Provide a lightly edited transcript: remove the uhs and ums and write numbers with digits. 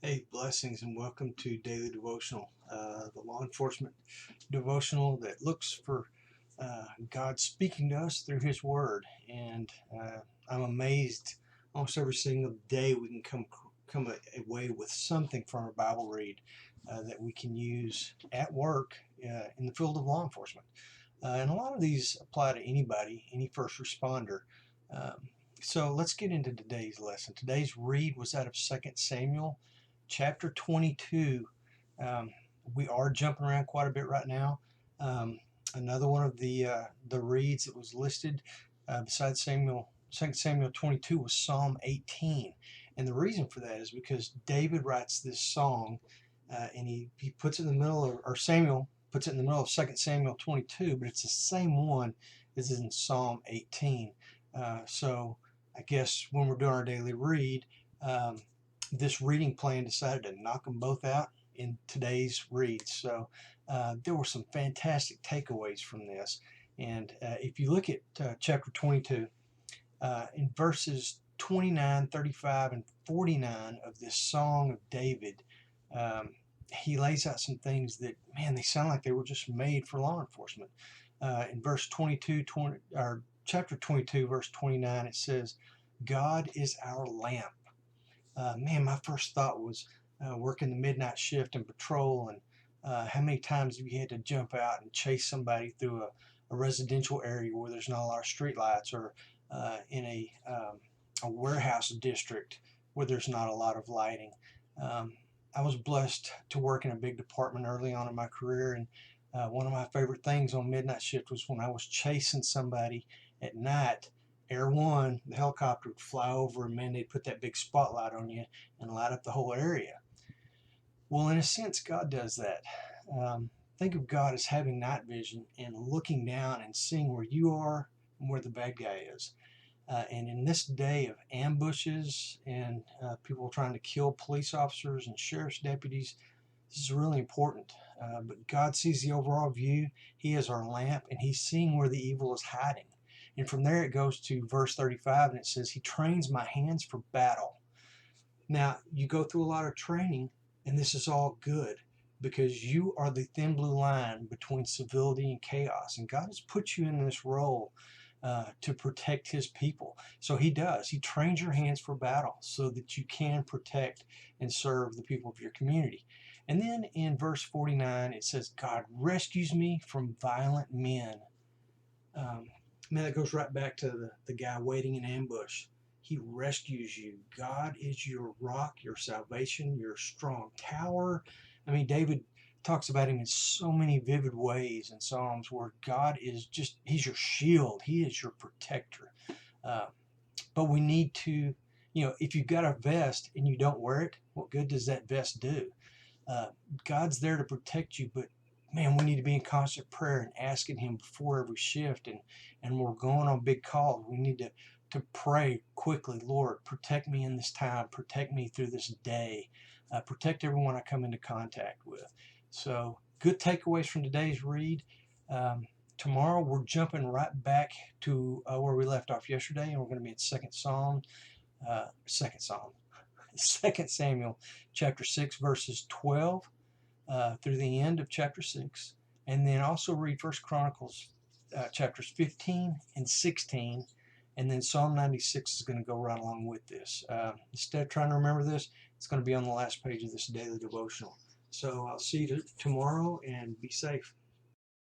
Hey, blessings and welcome to Daily Devotional, the law enforcement devotional that looks for God speaking to us through His Word. And I'm amazed almost every single day we can come away with something from our Bible read that we can use at work in the field of law enforcement. And a lot of these apply to anybody, any first responder. So let's get into today's lesson. Today's read was out of 2 Samuel chapter 22. We are jumping around quite a bit right now. Another one of the reads that was listed besides 2 Samuel 22 was Psalm 18. And the reason for that is because David writes this song and he puts it in the middle of, or Samuel puts it in the middle of 2 Samuel 22, but it's the same one as in Psalm 18. So I guess when we're doing our daily read, this reading plan decided to knock them both out in today's read. So there were some fantastic takeaways from this. And if you look at chapter 22, in verses 29, 35, and 49 of this Song of David, he lays out some things that, man, they sound like they were just made for law enforcement. In verse 22, or chapter 22, verse 29, it says, God is our lamp. Man, my first thought was working the midnight shift and patrol, and how many times have you had to jump out and chase somebody through a residential area where there's not a lot of street lights, or in a warehouse district where there's not a lot of lighting. I was blessed to work in a big department early on in my career, and one of my favorite things on midnight shift was when I was chasing somebody at night. Air One, the helicopter would fly over, and man, they'd put that big spotlight on you and light up the whole area. Well, in a sense, God does that. Think of God as having night vision and looking down and seeing where you are and where the bad guy is. And in this day of ambushes and people trying to kill police officers and sheriff's deputies, this is really important. But God sees the overall view. He is our lamp, and He's seeing where the evil is hiding. And from there it goes to verse 35, and it says, He trains my hands for battle. Now, you go through a lot of training, and this is all good because you are the thin blue line between civility and chaos. And God has put you in this role to protect His people. So He does. He trains your hands for battle so that you can protect and serve the people of your community. And then in verse 49, it says, God rescues me from violent men. Man, that goes right back to the guy waiting in ambush. He rescues you. God is your rock, your salvation, your strong tower. I mean, David talks about Him in so many vivid ways in Psalms where God is just, He's your shield. He is your protector. But we need to, if you've got a vest and you don't wear it, what good does that vest do? God's there to protect you, but man, we need to be in constant prayer and asking Him before every shift, and we're going on big calls. We need to pray quickly. Lord, protect me in this time. Protect me through this day. Protect everyone I come into contact with. So, good takeaways from today's read. Tomorrow we're jumping right back to where we left off yesterday, and we're going to be in 2 Samuel chapter 6 verses 12 through the end of chapter 6, and then also read 1 Chronicles chapters 15 and 16, and then Psalm 96 is going to go right along with this. Instead of trying to remember this, it's going to be on the last page of this daily devotional. So I'll see you tomorrow, and be safe.